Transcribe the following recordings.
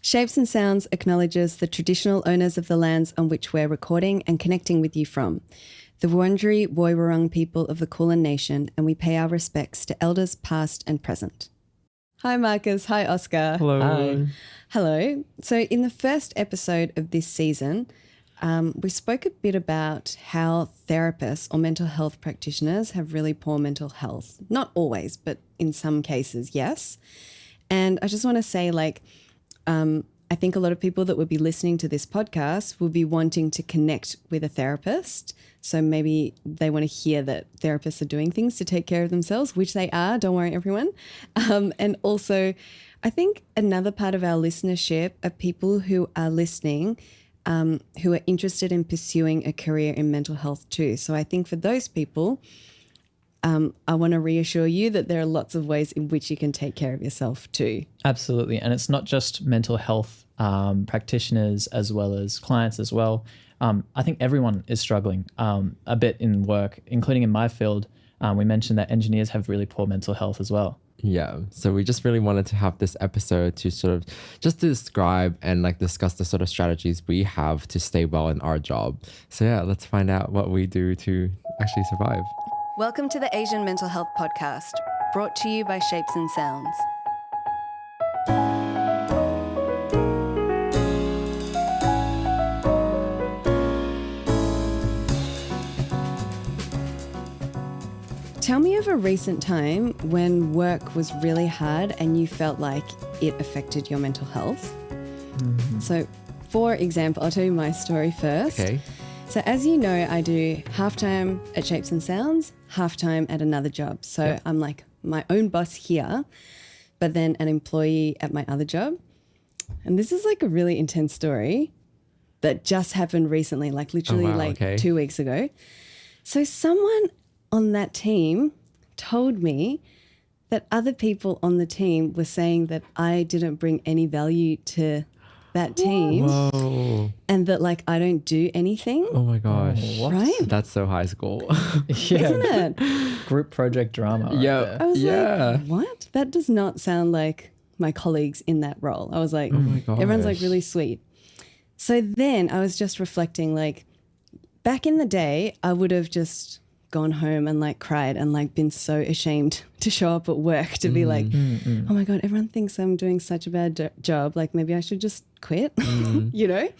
Shapes and Sounds acknowledges the traditional owners of the lands on which we're recording and connecting with you from, the Wurundjeri Woiwurrung people of the Kulin Nation, and we pay our respects to elders past and present. Hi Marcus, hi Oscar. Hello. Hi. Hello. So in the first episode of this season, we spoke a bit about how therapists or mental health practitioners have really poor mental health. Not always, but in some cases, yes. And I just want to say, I think a lot of people that would be listening to this podcast will be wanting to connect with a therapist. So maybe they want to hear that therapists are doing things to take care of themselves, which they are. Don't worry, everyone. And also, I think another part of our listenership are people who are listening who are interested in pursuing a career in mental health too. So I think for those people, I want to reassure you that there are lots of ways in which you can take care of yourself too. Absolutely. And it's not just mental health practitioners as well as clients as well. I think everyone is struggling a bit in work, including in my field. We mentioned that engineers have really poor mental health as well. Yeah, so we just really wanted to have this episode to sort of just describe and discuss the sort of strategies we have to stay well in our job. So yeah, let's find out what we do to actually survive. Welcome to the Asian Mental Health Podcast, brought to you by Shapes and Sounds. Tell me of a recent time when work was really hard and you felt like it affected your mental health. Mm-hmm. So, for example, I'll tell you my story first. Okay. So, as you know, I do half-time at Shapes and Sounds, half-time at another job. So, yeah. I'm like my own boss here, but then an employee at my other job. And this is like a really intense story that just happened recently, literally 2 weeks ago. So, someone on that team told me that other people on the team were saying that I didn't bring any value to that team. Whoa. And that I don't do anything. Oh my gosh. Right? That's so high school. Yeah. Isn't it? Group project drama. Right there. I was like, what? That does not sound like my colleagues in that role. I was like, oh my gosh. Everyone's really sweet. So then I was just reflecting, back in the day, I would have just gone home and cried and been so ashamed to show up at work to be oh my God, everyone thinks I'm doing such a bad job. Maybe I should just quit, you know?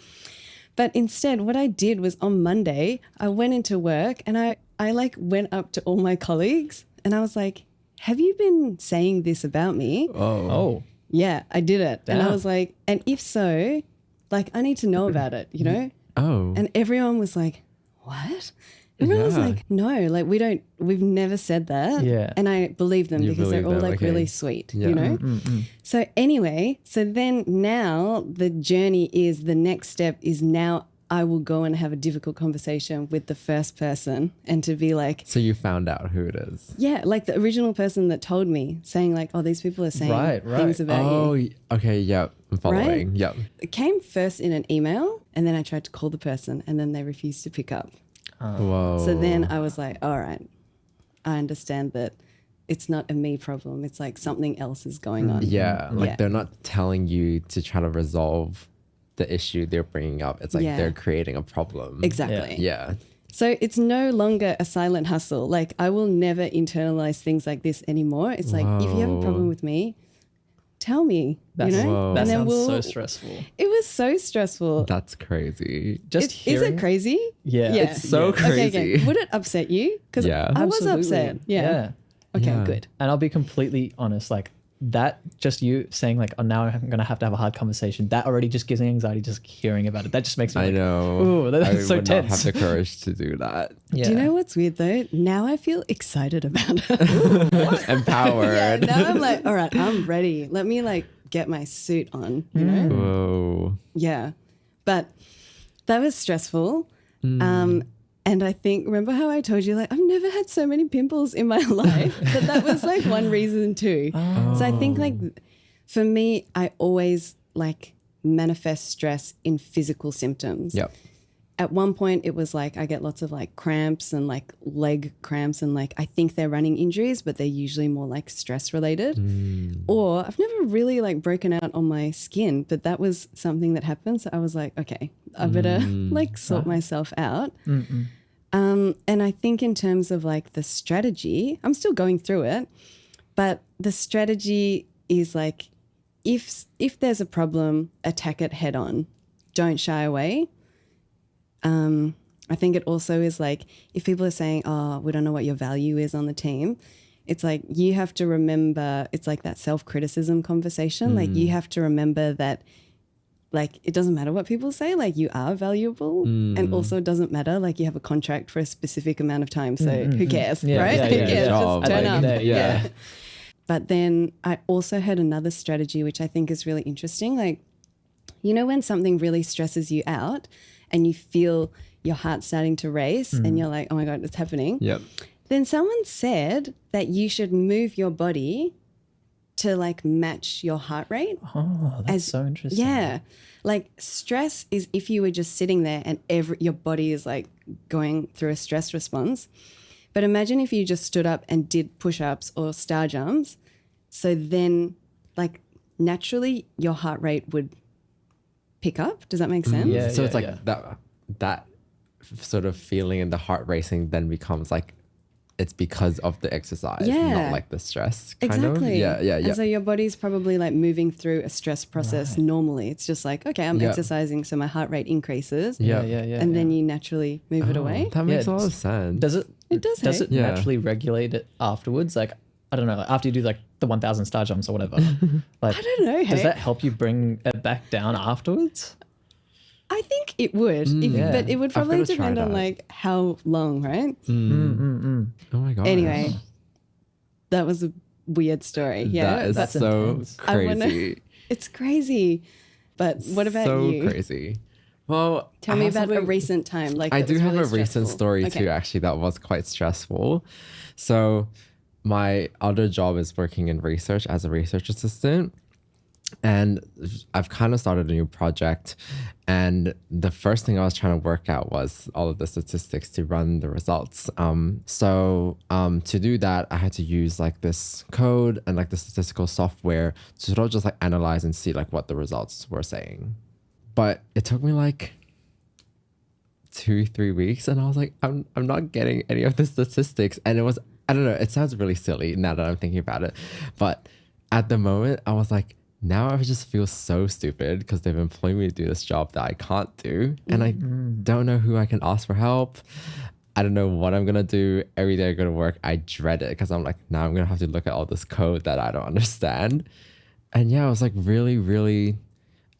But instead, what I did was on Monday, I went into work and I went up to all my colleagues and I was like, have you been saying this about me? Oh. Yeah, I did it. Damn. And I was like, and if so, I need to know about it, you know? Oh. And everyone was like, what? Everyone was like, no, we've never said that. Yeah. And I believe them because they're all really sweet, you know? So anyway, then now the journey is, the next step is now I will go and have a difficult conversation with the first person and to be like. So you found out who it is? Yeah, the original person that told me, saying these people are saying things about you. Oh, okay, yeah, I'm following. Right? Yep. It came first in an email and then I tried to call the person and then they refused to pick up. Whoa. So then I was like, all right, I understand that it's not a me problem. It's something else is going on. Yeah, they're not telling you to try to resolve the issue they're bringing up. It's they're creating a problem. Exactly. Yeah. So it's no longer a silent hustle. I will never internalize things like this anymore. It's if you have a problem with me, tell me, That and sounds so stressful. It was so stressful. That's crazy. Is it crazy? Yeah. It's so crazy. Okay. Would it upset you? Because I was upset. Yeah. Okay, good. And I'll be completely honest, that just you saying oh, now I'm going to have a hard conversation, that already just gives me anxiety just hearing about it. That just makes me I know. ooh, that's so would tense. not have the courage to do that. Yeah. Do you know what's weird though? Now I feel excited about it. Empowered. Yeah, now I'm all right, I'm ready. Let me get my suit on, you know? Whoa. Yeah. But that was stressful. And I think, remember how I told you, I've never had so many pimples in my life, but that was one reason too. Oh. So I think for me, I always manifest stress in physical symptoms. Yep. at one point it was like I get lots of like cramps and like leg cramps and like I think they're running injuries, but they're usually more like stress related. Or I've never really like broken out on my skin, but that was something that happened. So I was like, okay, I better like sort myself out. And I think in terms of like the strategy, I'm still going through it, but the strategy is like if there's a problem, attack it head on. Don't shy away. I think it also is like if people are saying, oh, we don't know what your value is on the team, it's like you have to remember, it's like that self-criticism conversation. Like you have to remember that like it doesn't matter what people say, like you are valuable, and also it doesn't matter, like you have a contract for a specific amount of time, so who cares, right? Who cares? Just turn up. But then I also heard another strategy which I think is really interesting. Like, you know, when something really stresses you out and you feel your heart starting to race and you're like, oh my God, it's happening. Then someone said that you should move your body to like match your heart rate. Oh, that's so interesting. Yeah. Like stress is if you were just sitting there and your body is like going through a stress response. But imagine if you just stood up and did push-ups or star jumps. So then like naturally your heart rate would pick up. Does that make sense? So it's like that sort of feeling and the heart racing then becomes like it's because of the exercise, not like the stress kind of. Yeah. And so your body's probably like moving through a stress process normally. It's just like, okay, I'm exercising, so my heart rate increases. And then you naturally move it away. That makes a lot of sense. Does it? It does. Does it naturally regulate it afterwards? Like, I don't know, like after you do like the 1,000 star jumps or whatever. Like, I don't know. Does that help you bring it back down afterwards? I think it would, but it would probably depend on like how long, right? Oh my God. Anyway, that was a weird story. Yeah, that's so crazy. It's crazy. But what about you? So crazy. Well, tell me about a recent time. Like I do have really a recent story too, actually, that was quite stressful. So my other job is working in research as a research assistant. And I've kind of started a new project, and the first thing I was trying to work out was all of the statistics to run the results. So to do that, I had to use like this code and like the statistical software to sort of just like analyze and see like what the results were saying. But it took me like 2-3 weeks, and I was like, I'm not getting any of the statistics. And it was, I don't know, it sounds really silly now that I'm thinking about it, but at the moment I was like, now I just feel so stupid because they've employed me to do this job that I can't do. And I don't know who I can ask for help. I don't know what I'm going to do. Every day I go to work, I dread it because I'm like, now I'm going to have to look at all this code that I don't understand. And yeah, it was like really, really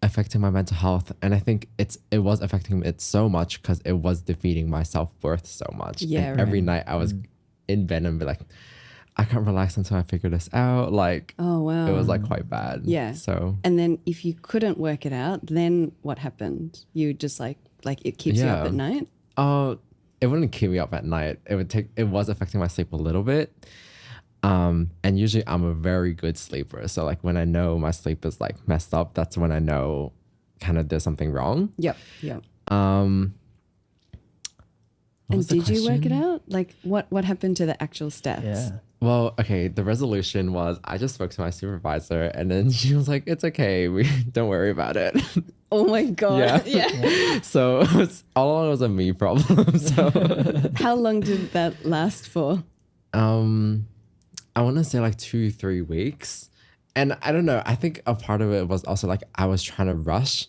affecting my mental health. And I think it was affecting it so much because it was defeating my self-worth so much. Yeah, and every night I was in bed and be like, I can't relax until I figure this out. Like, oh wow, it was like quite bad. Yeah. So, and then if you couldn't work it out, then what happened? You just like it keeps you up at night? Oh, it wouldn't keep me up at night. It was affecting my sleep a little bit. And usually I'm a very good sleeper. So like when I know my sleep is like messed up, that's when I know kind of there's something wrong. Yep. And did you work it out? Like what happened to the actual stats? Yeah. Well, okay, the resolution was I just spoke to my supervisor and then she was like, it's okay, we don't worry about it. Oh my God. Yeah. So all along it was a me problem. So how long did that last for? I want to say like 2-3 weeks. And I don't know, I think a part of it was also like I was trying to rush,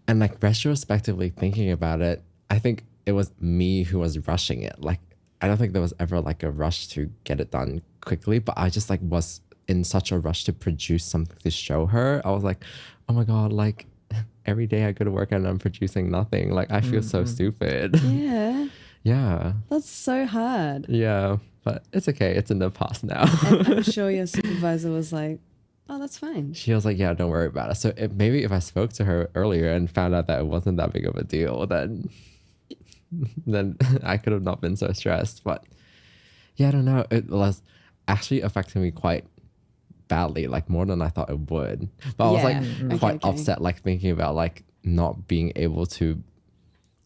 and like retrospectively thinking about it, I think it was me who was rushing it. Like, I don't think there was ever like a rush to get it done quickly, but I just like was in such a rush to produce something to show her. I was like, oh my God, like every day I go to work and I'm producing nothing. Like I feel so stupid. Yeah. Yeah. That's so hard. Yeah, but it's okay. It's in the past now. And I'm sure your supervisor was like, oh, that's fine. She was like, yeah, don't worry about it. So maybe if I spoke to her earlier and found out that it wasn't that big of a deal, then I could have not been so stressed. But yeah, I don't know. It was actually affecting me quite badly, like more than I thought it would. But I was like quite upset, like thinking about like not being able to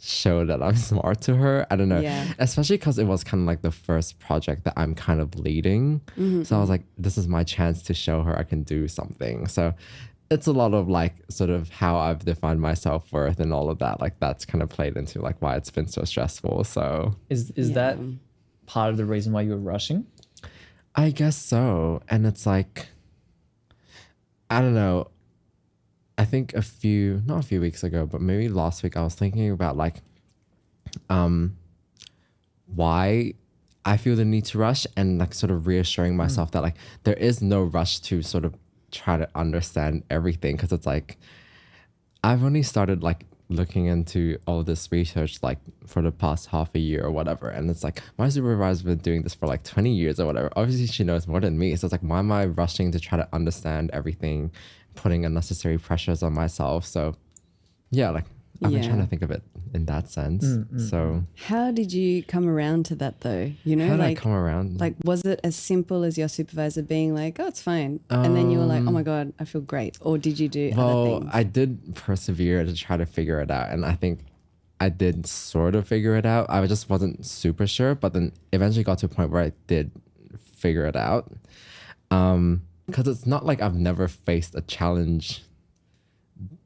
show that I'm smart to her. I don't know. Yeah. Especially because it was kind of like the first project that I'm kind of leading. So I was like, this is my chance to show her I can do something. So it's a lot of like sort of how I've defined my self-worth and all of that. Like that's kind of played into like why it's been so stressful. So Is Yeah. that part of the reason why you were rushing? I guess so. And it's like, I don't know. I think not a few weeks ago, but maybe last week, I was thinking about like, why I feel the need to rush, and like sort of reassuring myself that like there is no rush to sort of try to understand everything. Cause it's like, I've only started like looking into all this research like for the past half a year or whatever. And it's like, my supervisor's been doing this for like 20 years or whatever. Obviously she knows more than me. So it's like, why am I rushing to try to understand everything, putting unnecessary pressures on myself? So yeah, like I've been trying Yeah. to think of it in that sense. So How did you come around to that though? You know, how did I like, come around? like, was it as simple as your supervisor being like, oh, it's fine. And then you were like, oh my God, I feel great. Or did you do other Well, things? I did persevere to try to figure it out. And I think I did sort of figure it out. I just wasn't super sure, but then eventually got to a point where I did figure it out. Because it's not like I've never faced a challenge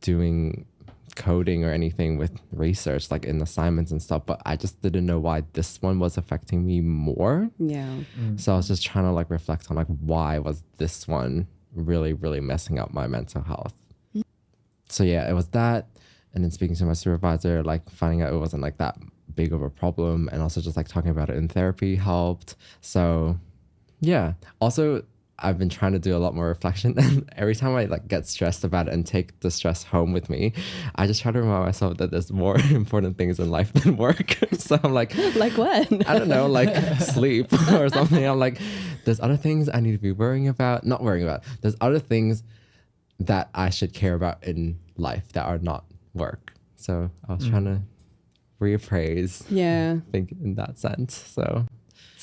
doing coding or anything with research, like in assignments and stuff, but I just didn't know why this one was affecting me more. Yeah. So I was just trying to like reflect on like why was this one really, really messing up my mental health. So yeah, it was that. And then speaking to my supervisor, like finding out it wasn't like that big of a problem, and also just like talking about it in therapy helped. So yeah. Also, I've been trying to do a lot more reflection, and every time I like get stressed about it and take the stress home with me, I just try to remind myself that there's more important things in life than work. So I'm like, Like what? I don't know, like sleep or something. I'm like, there's other things I need to be worrying about, not worrying about. There's other things that I should care about in life that are not work. So I was trying to reappraise, Yeah. think in that sense. So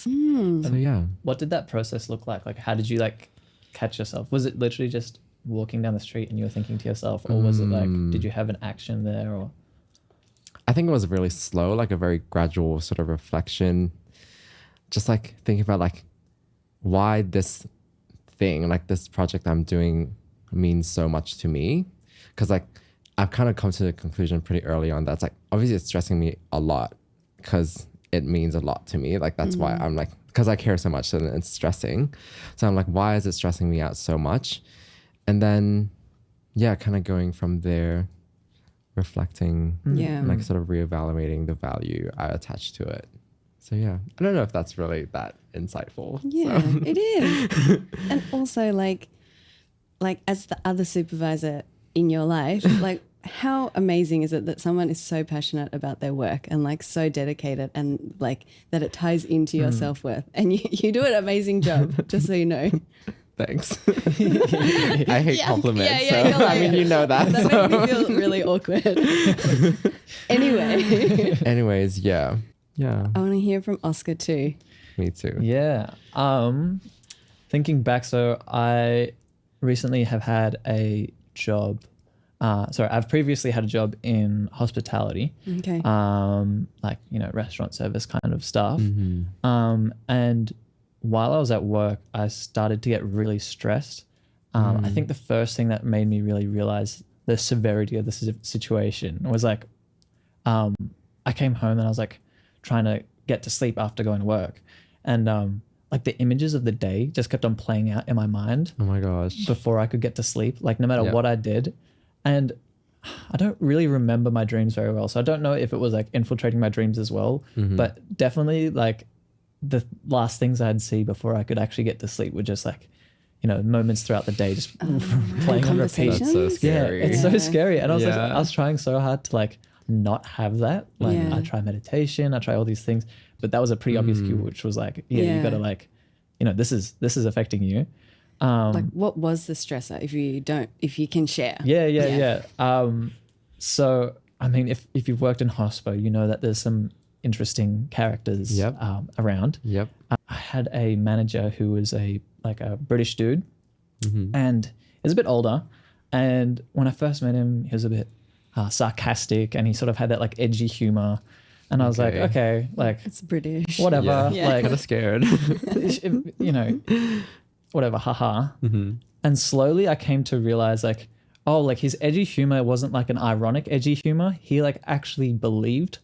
Hmm. yeah. What did that process look like? Like, how did you like catch yourself? Was it literally just walking down the street and you were thinking to yourself, or was it like, did you have an action there? Or I think it was really slow, like a very gradual sort of reflection. Just like thinking about like why this thing, like this project I'm doing means so much to me. Cause like I've kind of come to the conclusion pretty early on that's like, obviously it's stressing me a lot because it means a lot to me. Like that's why I'm like, because I care so much and it's stressing. So I'm like, why is it stressing me out so much? And then, yeah, kind of going from there, reflecting, Yeah. like sort of reevaluating the value I attach to it. So yeah, I don't know if that's really that insightful. Yeah, So. it is. And also like as the other supervisor in your life, like how amazing is it that someone is so passionate about their work and like so dedicated and like that it ties into your self-worth, and you do an amazing job, just so you know. Thanks. I hate compliments. yeah, so you're like- I mean, you know that. That so. made me feel really awkward. Anyway, Anyways, yeah. Yeah, I want to hear from Oscar too. me too. yeah, thinking back, so I recently have had a job. I've previously had a job in hospitality, Okay. like, you know, restaurant service kind of stuff. And while I was at work, I started to get really stressed. I think the first thing that made me really realize the severity of the situation was like, I came home and I was like trying to get to sleep after going to work. And like the images of the day just kept on playing out in my mind Oh my gosh. before I could get to sleep, like no matter Yeah. what I did. And I don't really remember my dreams very well. So I don't know if it was like infiltrating my dreams as well, but definitely like the last things I'd see before I could actually get to sleep were just like, you know, moments throughout the day just playing on repeat. conversations? That's so Yeah, scary. it's so scary. And I was like, Yeah. I was trying so hard to like not have that. Like Yeah. I try meditation, I try all these things, but that was a pretty obvious cue, which was like, you Yeah. gotta like, you know, this is affecting you. Like what was the stressor, if you can share? Yeah. So I mean, if you've worked in hospo, you know that there's some interesting characters Yep. around. Yep. I had a manager who was a British dude, and he was a bit older. And when I first met him, he was a bit, sarcastic, and he sort of had that like edgy humor. And I was like, okay, like It's British. whatever, Yeah. like Kind of scared. you know, whatever, haha. Mm-hmm. And slowly I came to realize like, oh, like his edgy humor wasn't like an ironic edgy humor. He like actually believed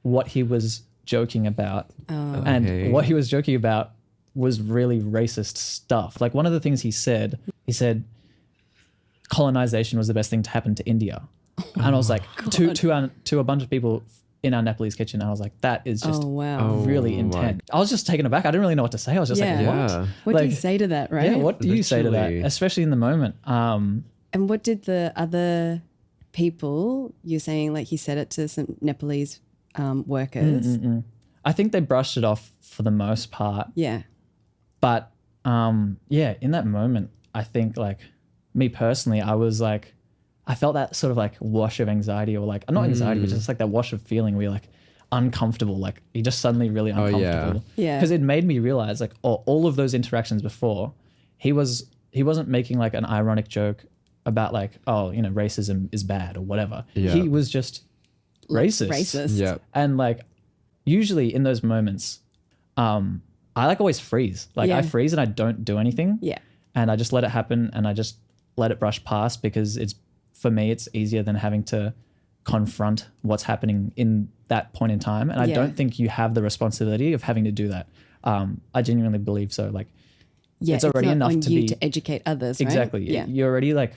what he was joking about. Oh. And Okay. what he was joking about was really racist stuff. Like one of the things he said colonization was the best thing to happen to India. And I was like, to a bunch of people in our Nepalese kitchen, and I was like, that is just Oh, wow. Oh, really my- intense. I was just taken aback. I didn't really know what to say. I was just Yeah. like, what? Yeah. What do you Like, say to that, right? Yeah, what do you say to that? Literally. Especially in the moment. And what did the other people, you're saying like he said it to some Nepalese workers? I think they brushed it off for the most part. Yeah. But yeah, in that moment, I think like me personally, I was like, I felt that sort of like wash of anxiety, or like, not anxiety, but just like that wash of feeling where you're like uncomfortable. Like you're just suddenly really Oh, yeah. uncomfortable. Yeah. Because it made me realize like all of those interactions before, he wasn't making like an ironic joke about like, oh, you know, racism is bad or whatever. Yeah. He was just racist. Racist. Yeah. And like usually in those moments, I like always freeze. Like Yeah. I freeze and I don't do anything. Yeah. And I just let it happen, and I just let it brush past, because for me it's easier than having to confront what's happening in that point in time. And I Yeah. don't think you have the responsibility of having to do that. I genuinely believe so. Like Yeah. it's already not enough on to you be to educate others. Right? exactly. Yeah. You're already like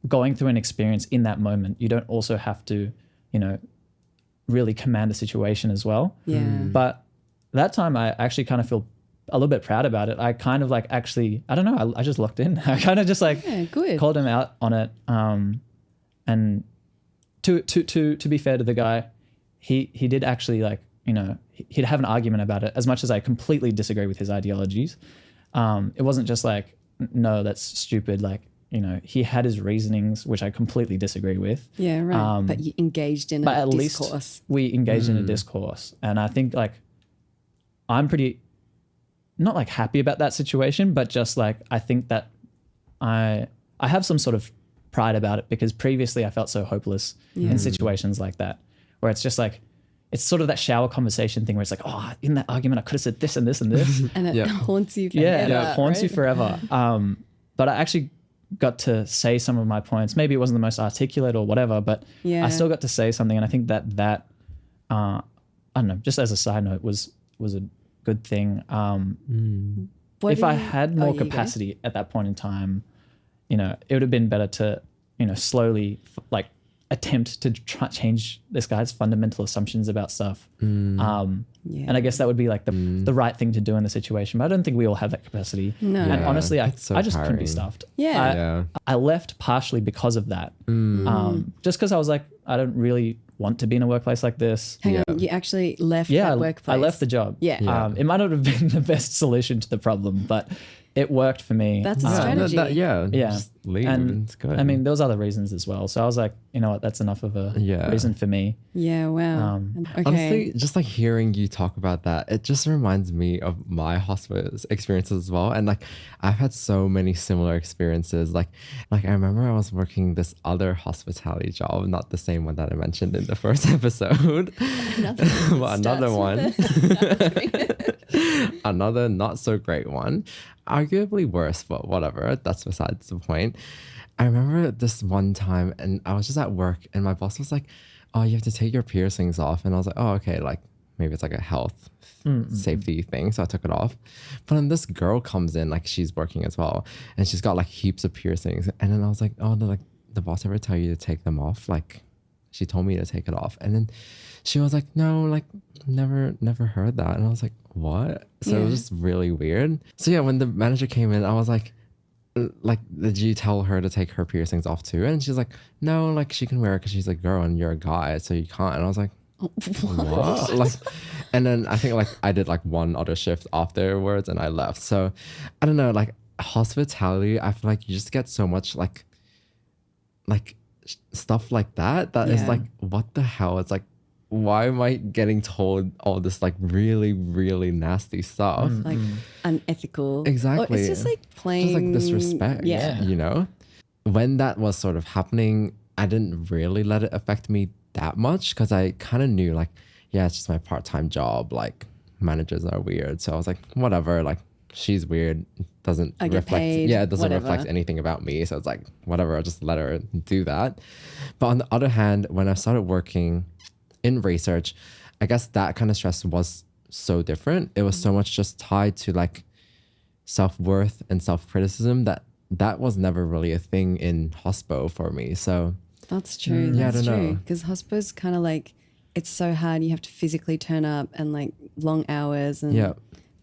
going through an experience in that moment. You don't also have to, you know, really command the situation as well. Yeah. But that time I actually kind of feel a little bit proud about it. I kind of like actually, I don't know, I just locked in. I kind of just like Yeah, good. called him out on it. And to be fair to the guy, he did actually like, you know, he'd have an argument about it, as much as I completely disagree with his ideologies. It wasn't just like, no, that's stupid. Like, you know, he had his reasonings, which I completely disagree with. Yeah, right. But you engaged in But a at discourse. least we engaged in a discourse. And I think like I'm pretty not like happy about that situation, but just like I think that I have some sort of pride about it, because previously I felt so hopeless in situations like that, where it's just like it's sort of that shower conversation thing where it's like, oh, in that argument I could have said this and this and this. And it Yeah. haunts you forever. Yeah, it haunts you right? forever. But I actually got to say some of my points. Maybe it wasn't the most articulate or whatever, but Yeah. I still got to say something. And I think that I don't know, just as a side note, was a good thing. What If do I you- had oh, more you go. capacity at that point in time, you know, it would have been better to, you know, slowly like attempt to try change this guy's fundamental assumptions about stuff. Yeah. And I guess that would be like the right thing to do in the situation. But I don't think we all have that capacity. No. And Yeah, honestly, I it's so just couldn't be tiring. stuffed. Yeah. Yeah. I left partially because of that. Just because I was like, I don't really want to be in a workplace like this. Hang on, you actually left Yeah, that workplace. I left the job. Yeah. Yeah. It might not have been the best solution to the problem, but it worked for me. That's a Yeah, strategy. yeah. Yeah. Just leave. And It's good. I mean, there was other reasons as well. So I was like, you know what, that's enough of a Yeah. reason for me. Yeah, wow. Okay. Honestly, just like hearing you talk about that, it just reminds me of my hospital experiences as well. And like, I've had so many similar experiences. Like I remember I was working this other hospitality job, not the same one that I mentioned in the first episode, but another one, another not so great one, arguably worse, but whatever. That's besides the point. I remember this one time, and I was just at work, and my boss was like, "Oh, you have to take your piercings off," and I was like, "Oh, okay." Like maybe it's like a health safety thing, so I took it off. But then this girl comes in, like she's working as well, and she's got like heaps of piercings, and then I was like, "Oh, like the boss ever tell you to take them off?" Like she told me to take it off, and then she was like, "No, like never heard that," and I was like, "What?" So it was just really weird. So yeah, when the manager came in, I was like, did you tell her to take her piercings off too? And she's like, no, like she can wear it because she's a girl and you're a guy, so you can't. And I was like, what? Like, and then I think like I did like one other shift afterwards and I left. So I don't know, like hospitality, I feel like you just get so much like stuff like that is Yeah. Mm. like, what the hell? It's like, why am I getting told all this like really, really nasty stuff? Like unethical. Exactly. Or it's just like plain. Just like disrespect, Yeah. you know? When that was sort of happening, I didn't really let it affect me that much because I kind of knew like, yeah, it's just my part-time job. Like managers are weird. So I was like, whatever, like she's weird. Doesn't I get reflect, paid, yeah, it doesn't whatever. reflect anything about me. So it's like, whatever, I'll just let her do that. But on the other hand, when I started working in research, I guess that kind of stress was so different. It was so much just tied to like self-worth and self-criticism that was never really a thing in hospo for me. So That's true. yeah, I That's don't true. know. Because hospo's kind of like, it's so hard. You have to physically turn up and like long hours. And Yeah.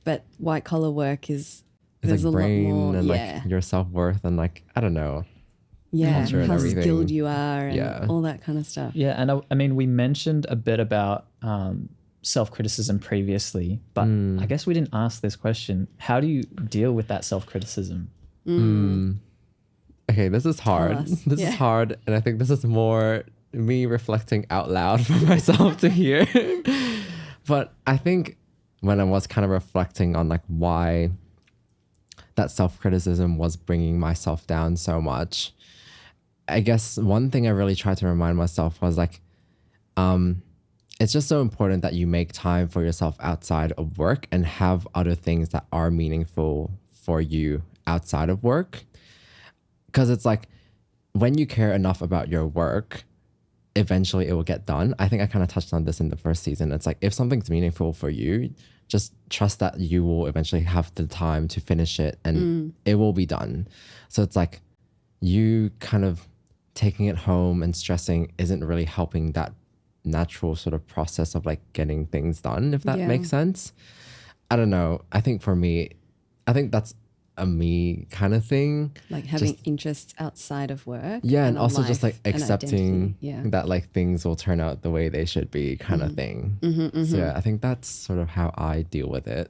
But white collar work is, It's there's like a lot brain more. and Yeah. like your self-worth and like, I don't know. Yeah. culture and How everything. skilled you are and Yeah. all that kind of stuff. Yeah, and I mean, we mentioned a bit about self-criticism previously, but I guess we didn't ask this question. How do you deal with that self-criticism? Okay, this is hard. us. This Yeah. is hard. And I think this is more me reflecting out loud for myself to hear. But I think when I was kind of reflecting on like why that self-criticism was bringing myself down so much, I guess one thing I really tried to remind myself was like, it's just so important that you make time for yourself outside of work and have other things that are meaningful for you outside of work. Because it's like when you care enough about your work, eventually it will get done. I think I kind of touched on this in the first season. It's like if something's meaningful for you, just trust that you will eventually have the time to finish it and it will be done. So it's like you kind of taking it home and stressing isn't really helping that natural sort of process of like getting things done, if that Yeah. makes sense. I don't know. I think for me, I think that's a me kind of thing. Like having interests outside of work. Yeah, and a also just like life and accepting identity. Yeah. that like things will turn out the way they should be kind of thing. So yeah, I think that's sort of how I deal with it.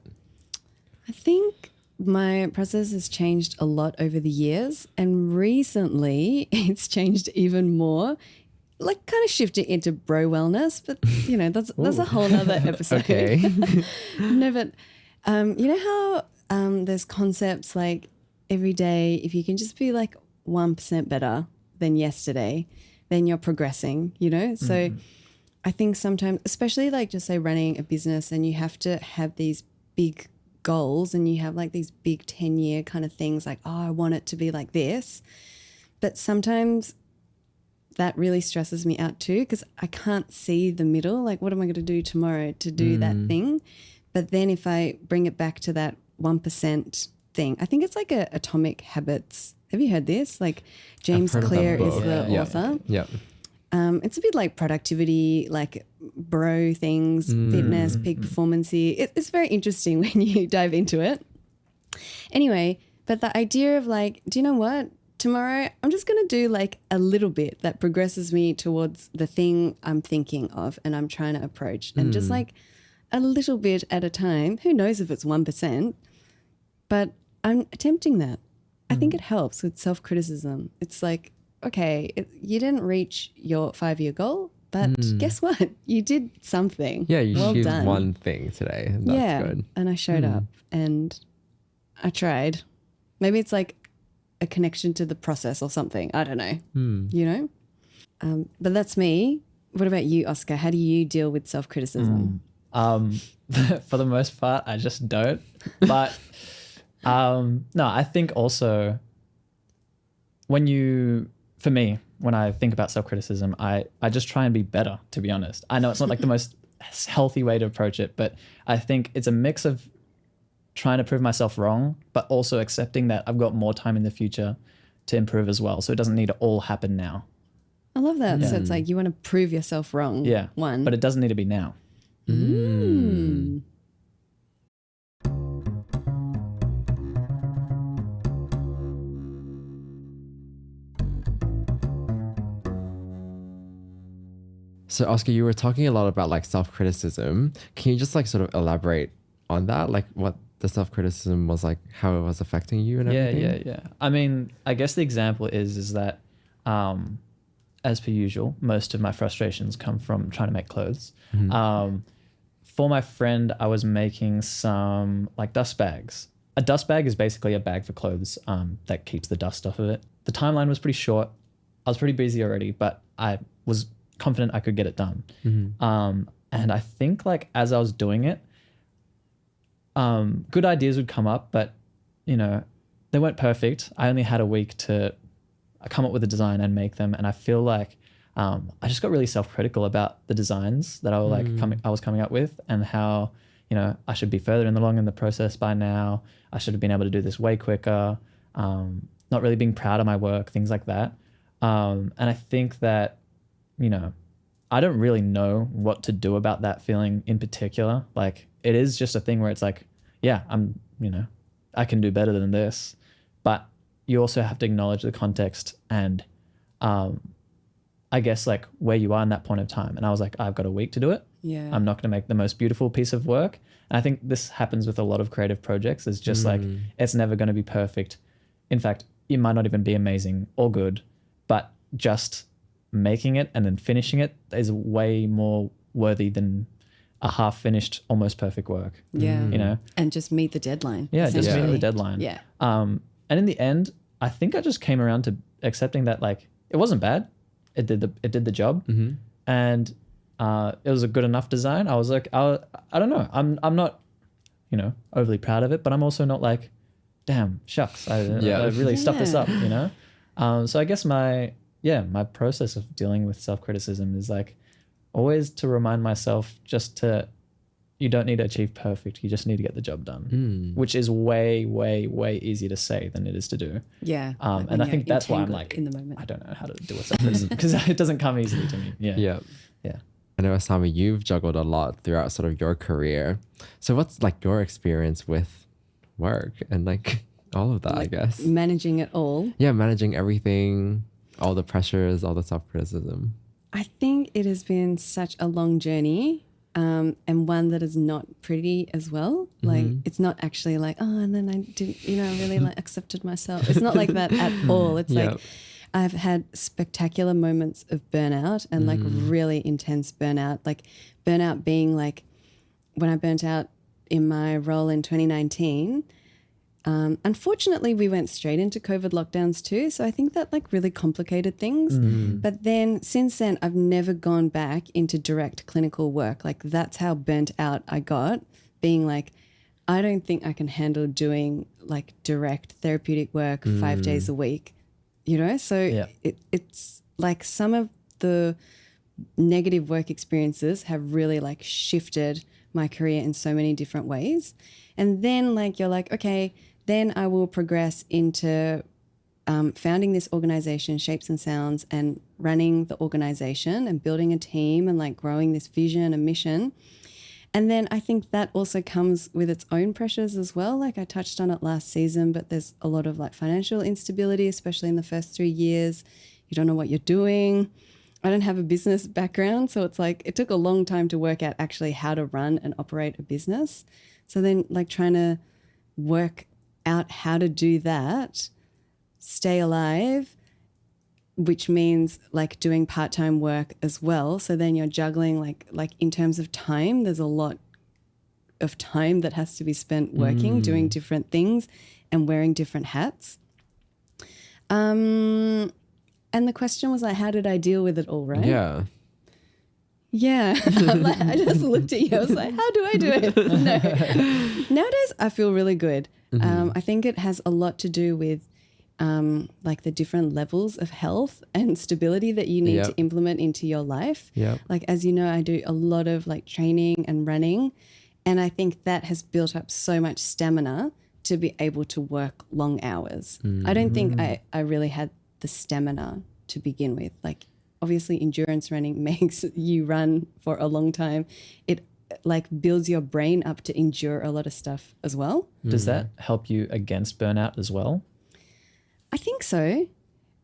I think my process has changed a lot over the years, and recently it's changed even more. Like kind of shifting into bro wellness, but you know that's a whole nother episode. Okay. No, but you know how there's concepts like every day, if you can just be like 1% better than yesterday, then you're progressing, you know? So I think sometimes, especially like just say running a business and you have to have these big goals and you have like these big 10-year kind of things like, oh, I want it to be like this. But sometimes that really stresses me out too because I can't see the middle. Like, what am I going to do tomorrow to do that thing? But then if I bring it back to that 1% thing, I think it's like a Atomic Habits. Have you heard this? Like James heard of that Clear is book. the Yeah. author. Yeah. It's a bit like productivity, like bro things, fitness, peak performance-y. It's very interesting when you dive into it. Anyway, but the idea of like, do you know what? Tomorrow, I'm just going to do like a little bit that progresses me towards the thing I'm thinking of and I'm trying to approach. And just like a little bit at a time. Who knows if it's 1%, but I'm attempting that. I think it helps with self-criticism. It's like, okay, you didn't reach your 5-year goal, but guess what? You did something. Yeah, you well achieved done. one thing today. And that's good. And I showed up and I tried. Maybe it's like a connection to the process or something. I don't know, you know? But that's me. What about you, Oscar? How do you deal with self-criticism? For the most part, I just don't. But no, I think also for me, when I think about self-criticism, I just try and be better, to be honest. I know it's not like the most healthy way to approach it, but I think it's a mix of trying to prove myself wrong, but also accepting that I've got more time in the future to improve as well. So it doesn't need to all happen now. I love that. So it's like you want to prove yourself wrong. Yeah. One. But it doesn't need to be now. So Oscar, you were talking a lot about like self-criticism. Can you just like sort of elaborate on that? Like what the self-criticism was like, how it was affecting you and everything? Yeah. I mean, I guess the example is that, as per usual, most of my frustrations come from trying to make clothes. For my friend, I was making some like dust bags. A dust bag is basically a bag for clothes that keeps the dust off of it. The timeline was pretty short. was pretty busy already, but I was confident I could get it done. And I think like as I was doing it, good ideas would come up, but you know, they weren't perfect. I only had a week to come up with a design and make them. And I feel like I just got really self-critical about the designs that I was coming up with, and how, you know, I should be further along in the process by now. I should have been able to do this way quicker. Not really being proud of my work, things like that. And I think that, you know, I don't really know what to do about that feeling in particular. Like, it is just a thing where it's like, yeah, you know, I can do better than this. But you also have to acknowledge the context and I guess like where you are in that point of time. And I was like, I've got a week to do it. Yeah. I'm not going to make the most beautiful piece of work. And I think this happens with a lot of creative projects. It's just like, it's never going to be perfect. In fact, it might not even be amazing or good, but just making it and then finishing it is way more worthy than a half finished, almost perfect work. Yeah. You know? And just meet the deadline. Yeah, just essentially. meeting the deadline. Yeah. And in the end, I think I just came around to accepting that like it wasn't bad. It did the job, and it was a good enough design. I was like, I don't know. I'm not, you know, overly proud of it, but I'm also not like, damn, shucks, I really stuffed this up, you know. So I guess my process of dealing with self-criticism is like always to remind myself you don't need to achieve perfect. You just need to get the job done, which is way, way, way easier to say than it is to do. Yeah. And I think that's why I'm like, in the moment. I don't know how to do it because it doesn't come easily to me. Yeah. I know, Asami, you've juggled a lot throughout sort of your career. So what's like your experience with work and like all of that, Like I guess? managing it all. Yeah, managing everything, all the pressures, all the self-criticism. I think it has been such a long journey, and one that is not pretty as well. Like, it's not actually like, oh, and then I didn't, you know, really like accepted myself. It's not like that at all. It's like I've had spectacular moments of burnout and like really intense burnout. Like burnout being like when I burnt out in my role in 2019. Unfortunately, we went straight into COVID lockdowns too. So I think that like really complicated things. But then since then, I've never gone back into direct clinical work. Like that's how burnt out I got, being like, I don't think I can handle doing like direct therapeutic work 5 days a week, you know? So it's like some of the negative work experiences have really like shifted my career in so many different ways. And then like, you're like, okay, then I will progress into founding this organization, Shapes and Sounds, and running the organization and building a team and like growing this vision and mission. And then I think that also comes with its own pressures as well. Like I touched on it last season, but there's a lot of like financial instability, especially in the first 3 years. You don't know what you're doing. I don't have a business background, so it's like it took a long time to work out actually how to run and operate a business. So then like trying to work out how to do that, stay alive, which means like doing part-time work as well. So then you're juggling like in terms of time, there's a lot of time that has to be spent working, doing different things and wearing different hats. And the question was like, how did I deal with it all, right? Yeah. Yeah. I just looked at you. I was like, how do I do it? No. Nowadays, I feel really good. I think it has a lot to do with like the different levels of health and stability that you need to implement into your life. Like, as you know, I do a lot of like training and running. And I think that has built up so much stamina to be able to work long hours. I don't think I really had the stamina to begin with. Like, obviously endurance running makes you run for a long time. It like builds your brain up to endure a lot of stuff as well. Does that help you against burnout as well? I think so.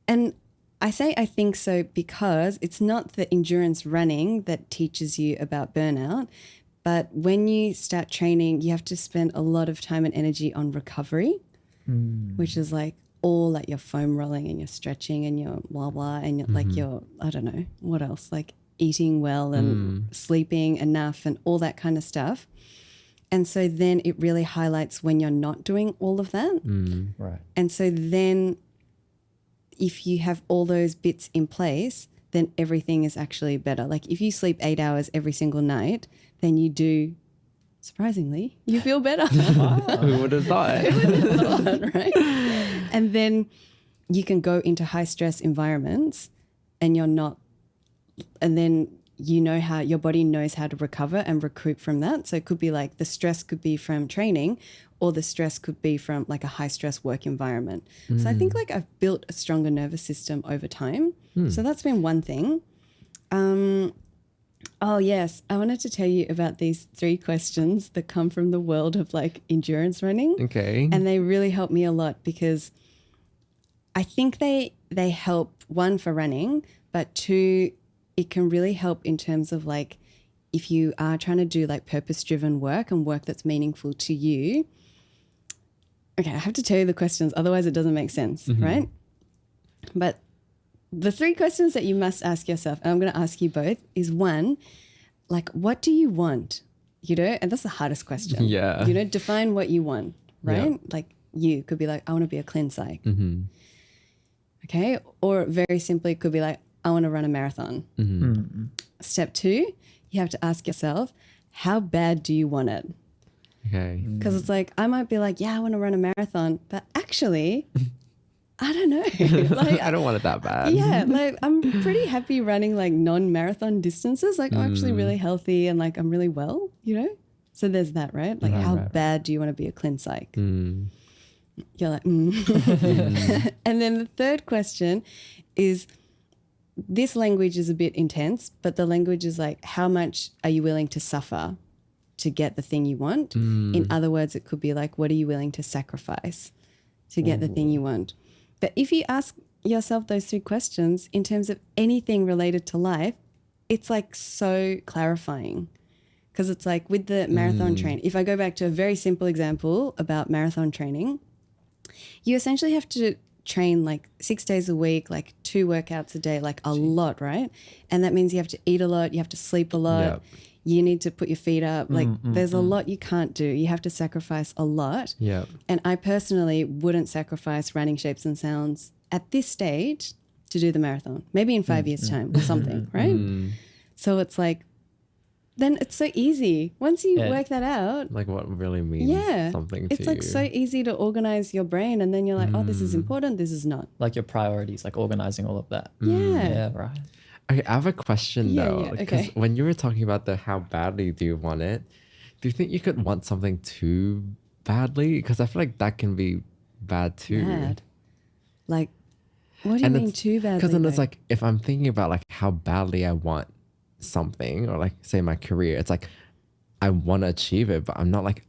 And I say I think so because it's not the endurance running that teaches you about burnout, but when you start training, you have to spend a lot of time and energy on recovery, which is like all like your foam rolling and your stretching and your blah blah and your, like your, I don't know what else, like eating well and sleeping enough and all that kind of stuff. And so then it really highlights when you're not doing all of that. Right. And so then if you have all those bits in place, then everything is actually better. Like if you sleep 8 hours every single night, then you do, surprisingly, you feel better. Who would have thought? Right? And then you can go into high stress environments and you're not, and then you know how your body knows how to recover and recoup from that. So it could be like the stress could be from training, or the stress could be from like a high stress work environment. So I think like I've built a stronger nervous system over time. So that's been one thing. Oh yes, I wanted to tell you about these 3 questions that come from the world of like endurance running. Okay. And they really help me a lot because I think they help, 1, for running, but 2, it can really help in terms of like if you are trying to do like purpose-driven work and work that's meaningful to you. Okay, I have to tell you the questions, otherwise it doesn't make sense, right? But the 3 questions that you must ask yourself, and I'm going to ask you both, is 1, like, what do you want? You know, and that's the hardest question. Yeah. You know, define what you want, right? Yeah. Like you could be like, I want to be a clean psych. Okay. Or very simply could be like, I want to run a marathon. Step 2, you have to ask yourself, how bad do you want it? Okay. Because it's like, I might be like, yeah, I want to run a marathon, but actually, I don't know. Like, I don't want it that bad. yeah, like I'm pretty happy running like non-marathon distances. Like I'm actually really healthy and like I'm really well, you know? So there's that, right? Like how bad do you want to be a clean psych? You're like, And then the 3rd question is, this language is a bit intense, but the language is like, how much are you willing to suffer to get the thing you want? In other words, it could be like, what are you willing to sacrifice to get the thing you want? But if you ask yourself those 3 questions in terms of anything related to life, it's like so clarifying. Because it's like with the marathon training, if I go back to a very simple example about marathon training, you essentially have to train like 6 days a week, like 2 workouts a day, like a lot, right? And that means you have to eat a lot, you have to sleep a lot, Yep. you need to put your feet up. Like there's a lot you can't do. You have to sacrifice a lot. Yeah. And I personally wouldn't sacrifice running shapes and sounds at this stage to do the marathon, maybe in 5 years' time or something, right? So it's like, then it's so easy. Once you work that out, Like what really means something to it's like you. so easy to organize your brain. And then you're like, oh, this is important, this is not. Like your priorities, like organizing all of that. Yeah. Right. Okay, I have a question though. yeah, Because okay. when you were talking about the how badly do you want it, do you think you could want something too badly? Because I feel like that can be bad too. Bad. Like, what do you mean too badly? Because then it's though? like, if I'm thinking about like how badly I want something, or like say my career, it's like I want to achieve it, but I'm not like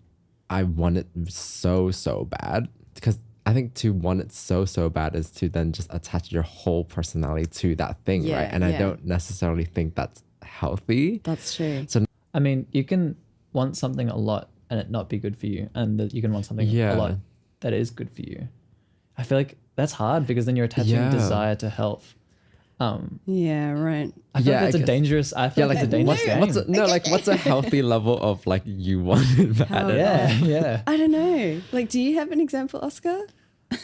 I want it so bad. Because I think to want it so bad is to then just attach your whole personality to that thing, Yeah, right? And I yeah. don't necessarily think that's healthy. That's true. I mean, you can want something a lot and it not be good for you, and that you can want something Yeah. a lot that is good for you. I feel like that's hard because then you're attaching Yeah. desire to health. Yeah, right. I feel Yeah, like that's I a guess. dangerous. I feel like it's a dangerous game. What's a healthy level of like you want it bad? yeah. I don't know. Like, do you have an example, Oscar?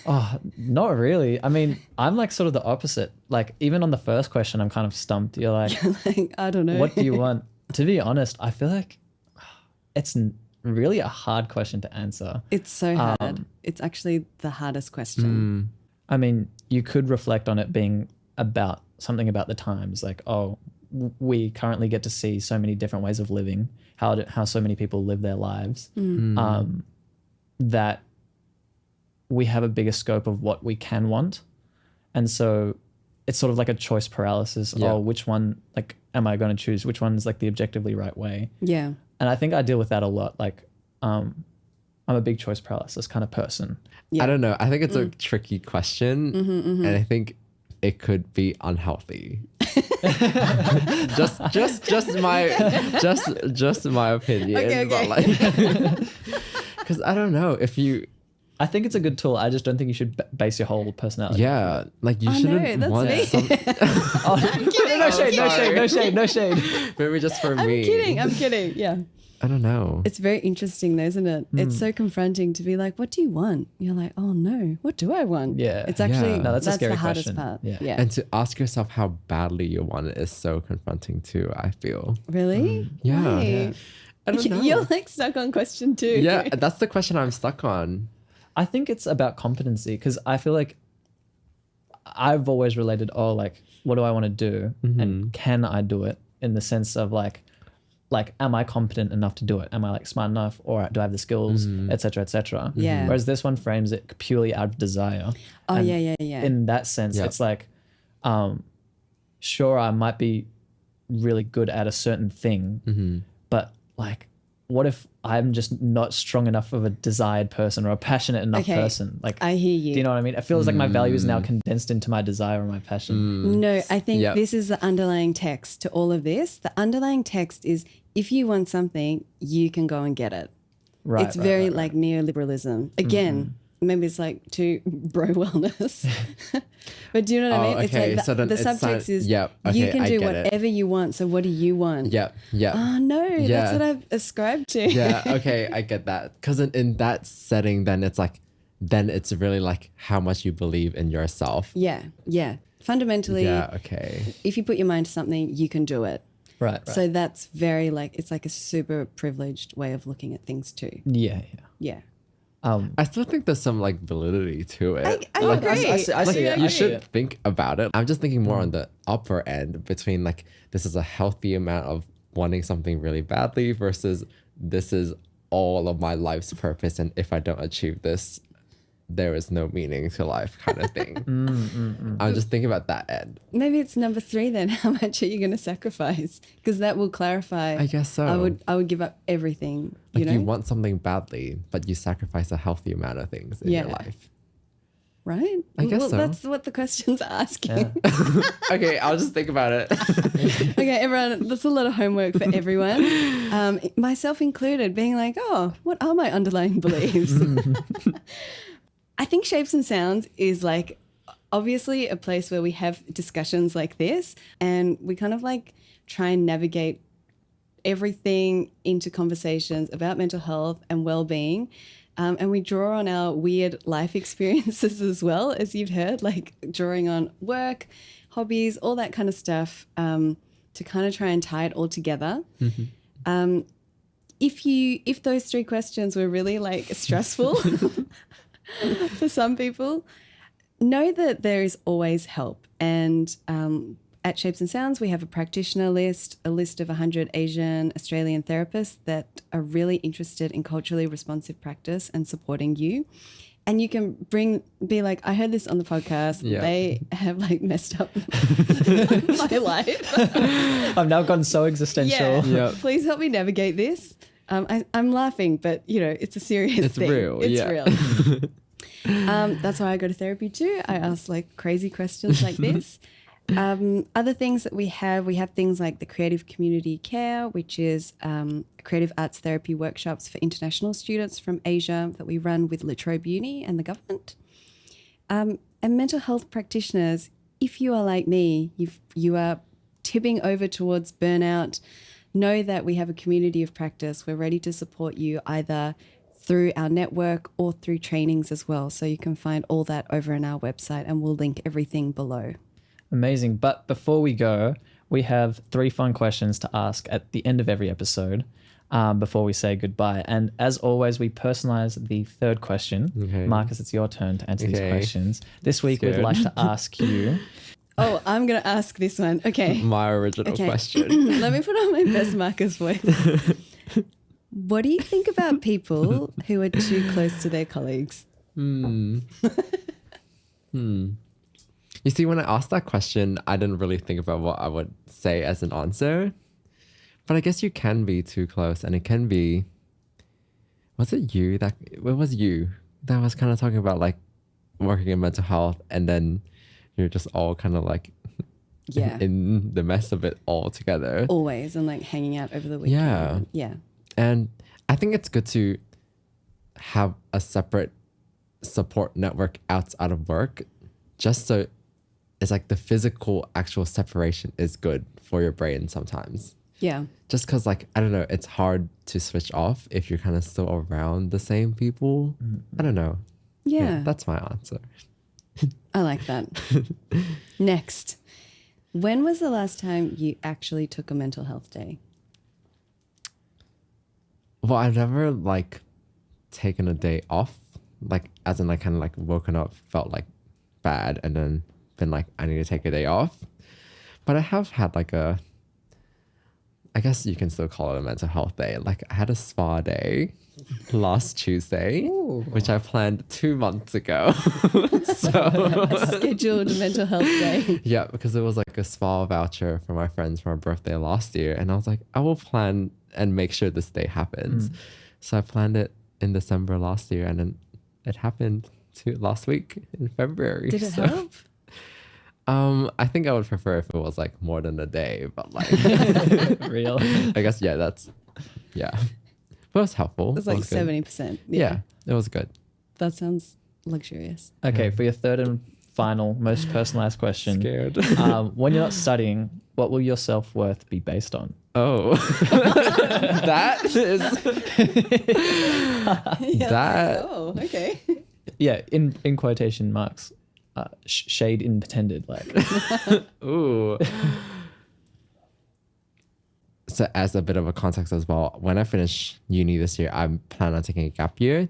Oh, not really. I mean, I'm like sort of the opposite. Like even on the first question, I'm kind of stumped. You're like, Like, I don't know. what do you want? To be honest, I feel like it's really a hard question to answer. It's so hard. It's actually the hardest question. I mean, you could reflect on it being about something about the times, like, oh, we currently get to see so many different ways of living, how so many people live their lives, that we have a bigger scope of what we can want. And so it's sort of like a choice paralysis. Yeah. Oh, which one, like, am I going to choose? Which one is like the objectively right way? Yeah. And I think I deal with that a lot. Like, I'm a big choice paralysis kind of person. Yeah. I don't know. I think it's a tricky question, and I think it could be unhealthy. just my opinion. Okay. But like, because I don't know if you. I think it's a good tool. I just don't think you should base your whole personality. Yeah, like you I shouldn't know, that's want me. some. No shade. Maybe just for I'm me. kidding. Yeah. I don't know. It's very interesting though, isn't it? It's so confronting to be like, what do you want? You're like, oh no, what do I want? Yeah. It's actually, Yeah. No, that's a scary the hardest question. part. Yeah. Yeah. And to ask yourself how badly you want it is so confronting too, I feel. Really? Yeah. Why? Yeah. I don't know. You're like stuck on question 2. Yeah, that's the question I'm stuck on. I think it's about competency because I feel like I've always related, like, what do I want to do? And can I do it in the sense of like, am I competent enough to do it? Am I like smart enough, or do I have the skills, et cetera, et cetera? Yeah. Whereas this one frames it purely out of desire. Oh, And yeah. In that sense, it's like, sure, I might be really good at a certain thing, but like, what if I'm just not strong enough of a desired person or a passionate enough person? Like, I hear you. do you know what I mean? It feels like my value is now condensed into my desire or my passion. No, I think Yep. this is the underlying text to all of this. The underlying text is if you want something, you can go and get it. Right. It's very like neoliberalism. Again, maybe it's like too bro wellness. But do you know what I mean? okay. It's So like then the it's subtext is yep, you okay, can I do get it. whatever you want. So what do you want? Yep. Oh no, Yeah. that's what I've ascribed to. Yeah, okay, I get that. Because in that setting, then it's really like how much you believe in yourself. Yeah. Fundamentally, Yeah, okay. if you put your mind to something, you can do it. Right. So that's very like, it's like a super privileged way of looking at things too. Yeah. Yeah. I still think there's some like validity to it. I Like, agree. I see it. You I see should it. think about it. I'm just thinking more on the upper end between like this is a healthy amount of wanting something really badly versus this is all of my life's purpose, and if I don't achieve this, there is no meaning to life kind of thing. I'm just thinking about that end. Maybe it's number 3 then. How much are you going to sacrifice? Because that will clarify. I guess so. I would give up everything. Like you know, you want something badly, but you sacrifice a healty amount of things in your Yeah. life. right? I guess well, so. that's what the question's asking. Okay, I'll just think about it. Okay, everyone, that's a lot of homework for everyone, myself included, being like, oh, what are my underlying beliefs? I think Shapes and Sounds is like obviously a place where we have discussions like this, and we kind of like try and navigate everything into conversations about mental health and well-being. And we draw on our weird life experiences as well, as you've heard, like drawing on work, hobbies, all that kind of stuff, to kind of try and tie it all together. If those 3 questions were really like stressful for some people, know that there is always help. And at Shapes and Sounds, we have a practitioner list, a list of 100 Asian Australian therapists that are really interested in culturally responsive practice and supporting you. And you can be like, I heard this on the podcast. Yeah. They have like messed up my life. I've now gotten so existential. Yeah. Please help me navigate this. I'm laughing, but you know, it's a serious thing. Real. It's Yeah. real. That's why I go to therapy too. I ask like crazy questions like this. Other things that we have things like the Creative Community Care, which is creative arts therapy workshops for international students from Asia that we run with La Trobe Uni and the government. And mental health practitioners, if you are like me, you are tipping over towards burnout, know that we have a community of practice. We're ready to support you either through our network or through trainings as well. So you can find all that over on our website, and we'll link everything below. Amazing. But before we go, we have 3 fun questions to ask at the end of every episode before we say goodbye. And as always, we personalize the 3rd question. Okay. Marcus, it's your turn to answer these Okay. questions. This week, we'd Scared. like to ask you. Oh, I'm going to ask this one. Okay. My original Okay. question. Let me put on my best Marcus voice. What do you think about people who are too close to their colleagues? You see, when I asked that question, I didn't really think about what I would say as an answer. But I guess you can be too close, and it can be. Was it you that? It was you that was kind of talking about like working in mental health, and then you're just all kind of like Yeah. in the mess of it all together. Always, and like hanging out over the weekend. Yeah. And I think it's good to have a separate support network outside of work, just so it's like the physical actual separation is good for your brain sometimes. Yeah. Just because, like, I don't know, it's hard to switch off if you're kind of still around the same people. I don't know. Yeah. That's my answer. I like that. Next. When was the last time you actually took a mental health day? Well, I've never like taken a day off, like as in like kind of like woken up, felt like bad, and then been like, I need to take a day off. But I have had like I guess you can still call it a mental health day. Like I had a spa day last Tuesday, which I planned 2 months ago. A scheduled mental health day. Yeah, because it was like a spa voucher for my friends for my birthday last year. And I was like, I will plan and make sure this day happens. So I planned it in December last year, and then it happened last week in February. Did it help? I think I would prefer if it was like more than a day, but like Real. I guess yeah. But it was helpful. It was like It was good. 70%. Yeah, it was good. That sounds luxurious. Okay, for your third and final, most personalized question. Scared. When you're not studying, what will your self-worth be based on? Oh, that is that. Oh, okay. Yeah, in quotation marks, shade intended. Like, Ooh. So as a bit of a context as well, when I finish uni this year, I plan on taking a gap year.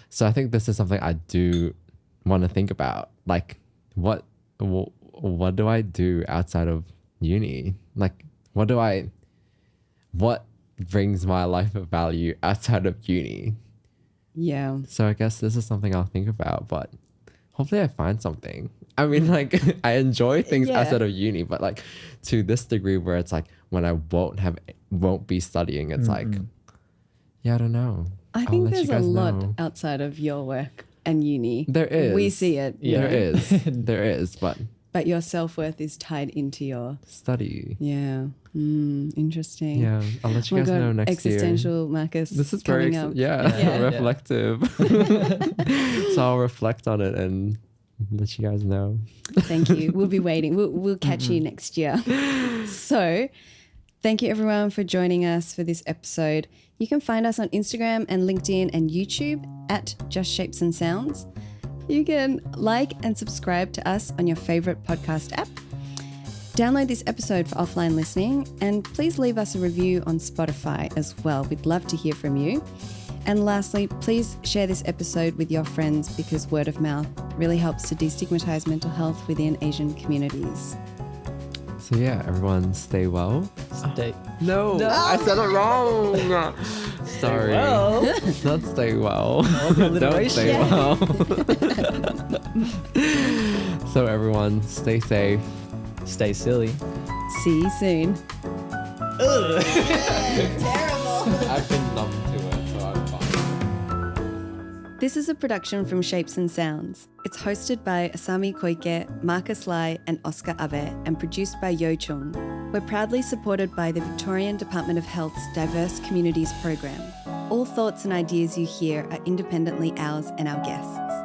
So I think this is something I do want to think about. Like, what do I do outside of uni? Like, what brings my life of value outside of uni? Yeah. So I guess this is something I'll think about, but hopefully I find something. I mean, like, I enjoy things Yeah. outside of uni, but like to this degree where it's like when I won't be studying, it's like, yeah, I don't know. I I'll think let you there's a guys lot know. outside of your work and uni. There is. We see it. Yeah. There is. There is, but But your self-worth is tied into your... study. Yeah. Interesting. Yeah, I'll let you Oh my guys God, know next existential Marcus. year. This is very, coming up. yeah, reflective. So I'll reflect on it and let you guys know. Thank you. We'll be waiting. We'll catch you next year. So thank you everyone for joining us for this episode. You can find us on Instagram and LinkedIn and YouTube at Just Shapes and Sounds. You can like and subscribe to us on your favorite podcast app. Download this episode for offline listening, and please leave us a review on Spotify as well. We'd love to hear from you. And lastly, please share this episode with your friends because word of mouth really helps to destigmatize mental health within Asian communities. So yeah, everyone stay well. No, I said it wrong. Sorry. Not stay well. Don't stay well. So everyone stay safe. Stay silly. See you soon. I've been numb to it, so I'm fine. This is a production from Shapes and Sounds. It's hosted by Asami Koike, Marcus Lai, and Oscar Abe, and produced by Yo Chung. We're proudly supported by the Victorian Department of Health's Diverse Communities program. All thoughts and ideas you hear are independently ours and our guests.